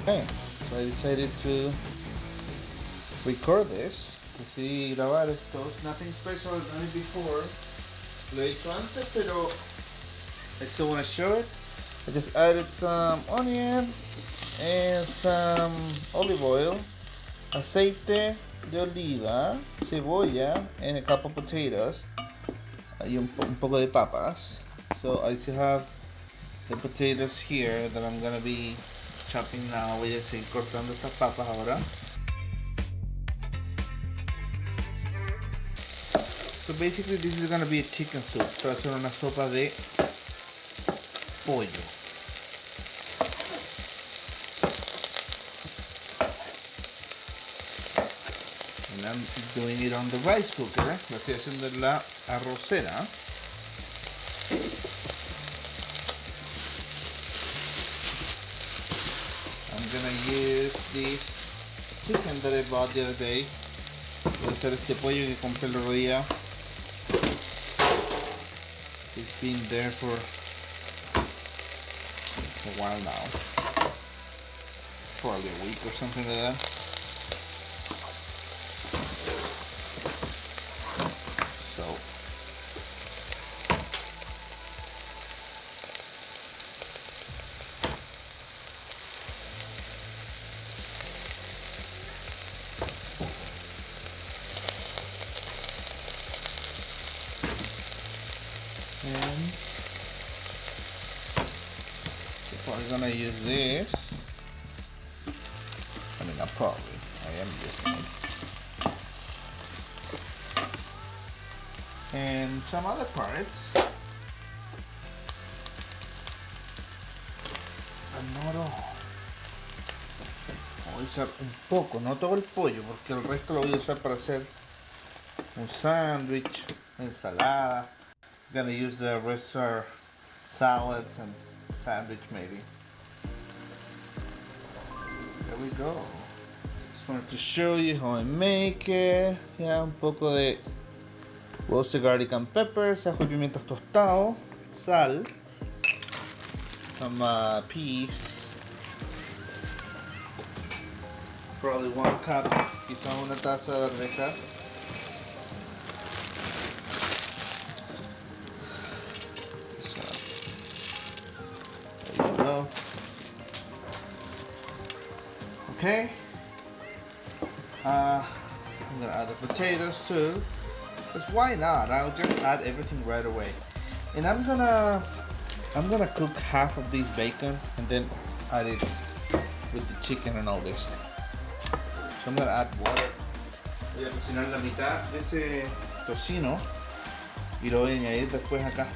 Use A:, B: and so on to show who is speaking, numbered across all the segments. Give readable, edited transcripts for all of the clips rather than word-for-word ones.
A: Okay, so I decided to record this. Decidí grabar esto. Nothing special I've done it before. Lo he hecho antes, pero I still want to show it. I just added some onion and some olive oil, aceite de oliva, cebolla, and a couple potatoes. Y un poco de papas. So I still have the potatoes here that I'm gonna be chopping now. Voy a seguir cortando estas papas ahora. So basically this is gonna be a chicken soup. So va a ser una sopa de pollo. And I'm doing it on the rice cooker. Lo estoy haciendo en la arrocera. I'm gonna use this chicken that I bought the other day. Voy a hacer este pollo que compré el otro día. It's been there for a while now. Probably a week or something like that. So and so probably gonna use this. I mean, I am using it. And some other parts. But not all. Voy a usar un poco, no todo el pollo, porque el resto lo voy a usar para hacer un sándwich, ensalada. I'm gonna use the rest of salads and sandwich maybe. There we go. Just wanted to show you how I make it. Ya, un poco de roasted garlic and peppers, ajo y pimientos tostados, sal, some peas, probably 1 cup, quizá una taza de arvejas. Okay, I'm gonna add the potatoes too, because why not? I'll just add everything right away. And I'm gonna cook half of this bacon and then add it with the chicken and all this. So I'm gonna add water. Voy a cocinar la mitad de ese tocino y lo voy a añadir después acá.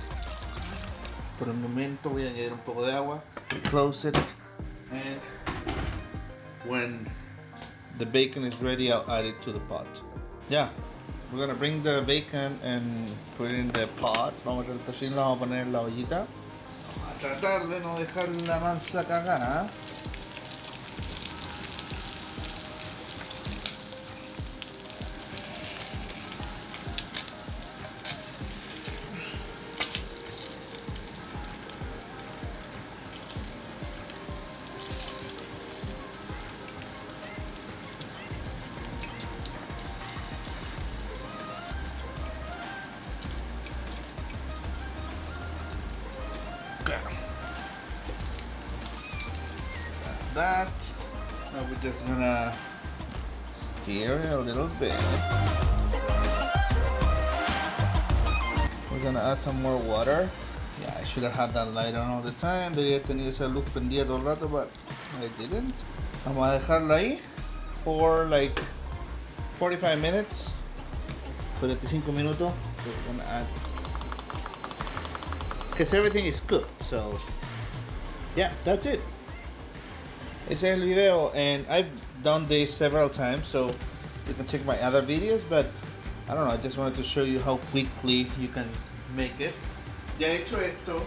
A: Por el momento voy a añadir un poco de agua, close it, and when the bacon is ready, I'll add it to the pot. Yeah, we're gonna bring the bacon and put it in the pot. Vamos a el tocino, lo vamos a poner en la ollita. Vamos a tratar de no dejar la masa cagada. That's that. Now we're just gonna stir it a little bit. We're gonna add some more water. Yeah, I should have had that light on all the time. Debería tenido esa luz prendida todo el rato, but I didn't. Vamos a dejarlo ahí for like 45 minutes. 45 minutos. We're gonna add, because everything is cooked, so yeah, that's it. Ese es el video, and I've done this several times, so you can check my other videos, but I don't know, I just wanted to show you how quickly you can make it. Ya he hecho esto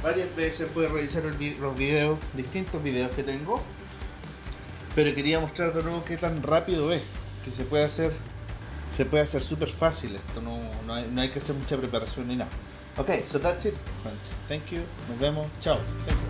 A: varias veces, puedes revisar los videos, distintos videos que tengo, pero quería mostrar de nuevo qué tan rápido es, que se puede hacer súper fácil esto, no hay que hacer mucha preparación ni nada. Okay, so that's it, friends. Thank you, nos vemos, chao. Thank you.